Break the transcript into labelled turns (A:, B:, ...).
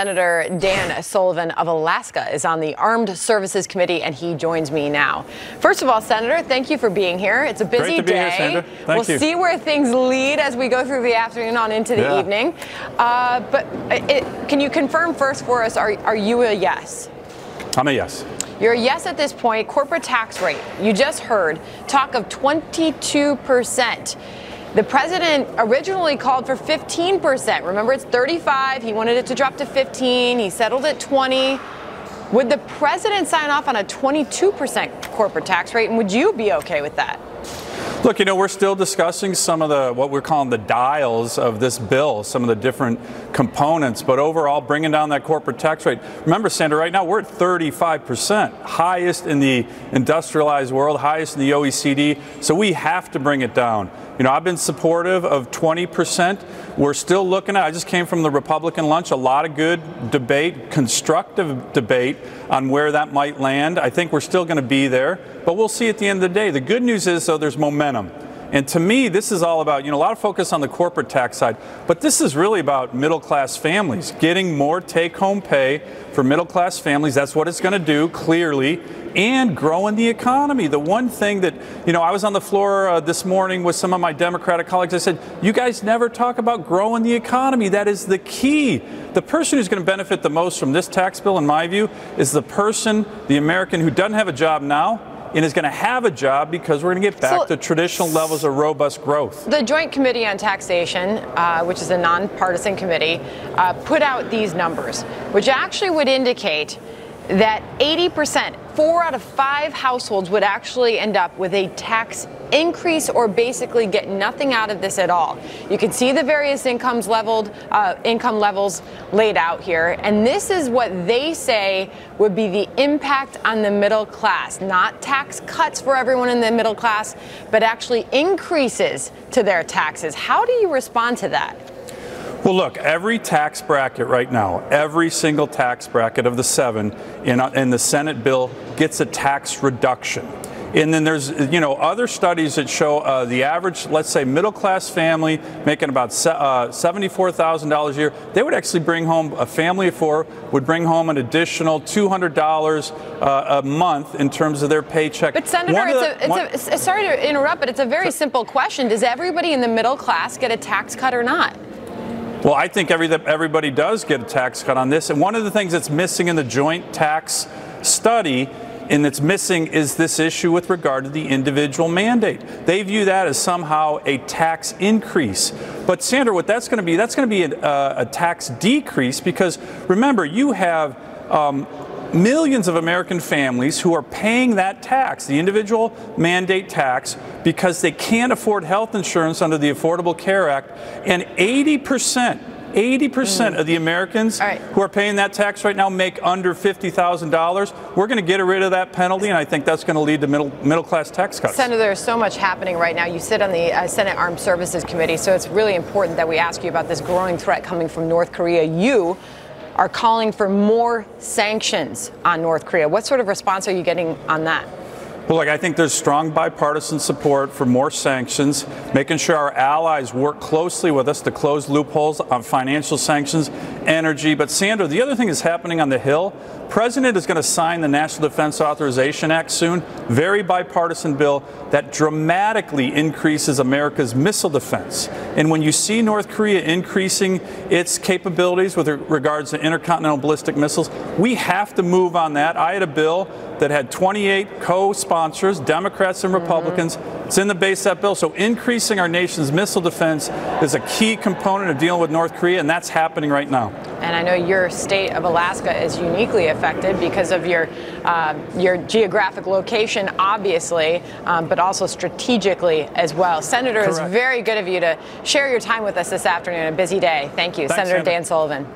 A: Senator Dan Sullivan of Alaska is on the Armed Services Committee, and he joins me now. First of all, Senator, thank you for being here. It's a busy
B: Great to be
A: day.
B: Here, Sandra. Thank you.
A: We'll see where things lead as we go through the afternoon on into the evening. Can you confirm first for us, are you a yes?
B: I'm a yes.
A: You're a yes at this point. Corporate tax rate, you just heard talk of 22%. The president originally called for 15%. Remember, it's 35. He wanted it to drop to 15. He settled at 20. Would the president sign off on a 22% corporate tax rate, and would you be okay with that?
B: Look, we're still discussing some of what we're calling the dials of this bill, some of the different components, but overall bringing down that corporate tax rate. Remember, Sandra, right now we're at 35%, highest in the industrialized world, highest in the OECD, so we have to bring it down. I've been supportive of 20%. We're still looking at, I just came from the Republican lunch, a lot of good debate, constructive debate on where that might land. I think we're still going to be there, but we'll see at the end of the day. The good news is, though, there's momentum. And to me, this is all about, a lot of focus on the corporate tax side, but this is really about middle-class families, getting more take-home pay for middle-class families. That's what it's going to do, clearly, and growing the economy. The one thing that, I was on the floor this morning with some of my Democratic colleagues. I said, you guys never talk about growing the economy. That is the key. The person who's going to benefit the most from this tax bill, in my view, is the person, the American who doesn't have a job now, and is going to have a job because we're going to get back to traditional levels of robust growth. The
A: Joint Committee on Taxation, which is a nonpartisan committee, put out these numbers, which actually would indicate that 80%, 4 out of 5 households would actually end up with a tax increase or basically get nothing out of this at all. You can see the various income levels laid out here, and this is what they say would be the impact on the middle class. Not tax cuts for everyone in the middle class, but actually increases to their taxes. How do you respond to that?
B: Well, look, every tax bracket right now, every single tax bracket of the 7 in the Senate bill gets a tax reduction. And then there's, other studies that show the average, let's say, middle-class family making about $74,000 a year, they would actually bring home, a family of 4 would bring home an additional $200 a month in terms of their paycheck.
A: But Senator, sorry to interrupt, but it's a very simple question. Does everybody in the middle class get a tax cut or not?
B: Well, I think everybody does get a tax cut on this. And one of the things that's missing in the joint tax study, and that's missing, is this issue with regard to the individual mandate. They view that as somehow a tax increase. But Sandra, what that's going to be a tax decrease, because remember, you have millions of American families who are paying that tax, the individual mandate tax, because they can't afford health insurance under the Affordable Care Act, and 80% of the Americans who are paying that tax right now make under $50,000. We're going to get rid of that penalty, and I think that's going to lead to middle-class tax cuts.
A: Senator, there's so much happening right now. You sit on the Senate Armed Services Committee, so it's really important that we ask you about this growing threat coming from North Korea. You are calling for more sanctions on North Korea. What sort of response are you getting on that?
B: Well, look, I think there's strong bipartisan support for more sanctions, making sure our allies work closely with us to close loopholes on financial sanctions, energy. But Sandra, the other thing that's happening on the Hill, President is going to sign the National Defense Authorization Act soon, very bipartisan bill that dramatically increases America's missile defense. And when you see North Korea increasing its capabilities with regards to intercontinental ballistic missiles, we have to move on that. I had a bill that had 28 co-sponsors, Democrats and Republicans. It's in the base of that bill. So increasing our nation's missile defense is a key component of dealing with North Korea, and that's happening right now.
A: And I know your state of Alaska is uniquely affected because of your geographic location, obviously, but also strategically as well. Senator, it's very good of you to share your time with us this afternoon. A busy day. Thank you.
B: Thanks,
A: Senator
B: Sandra.
A: Dan Sullivan.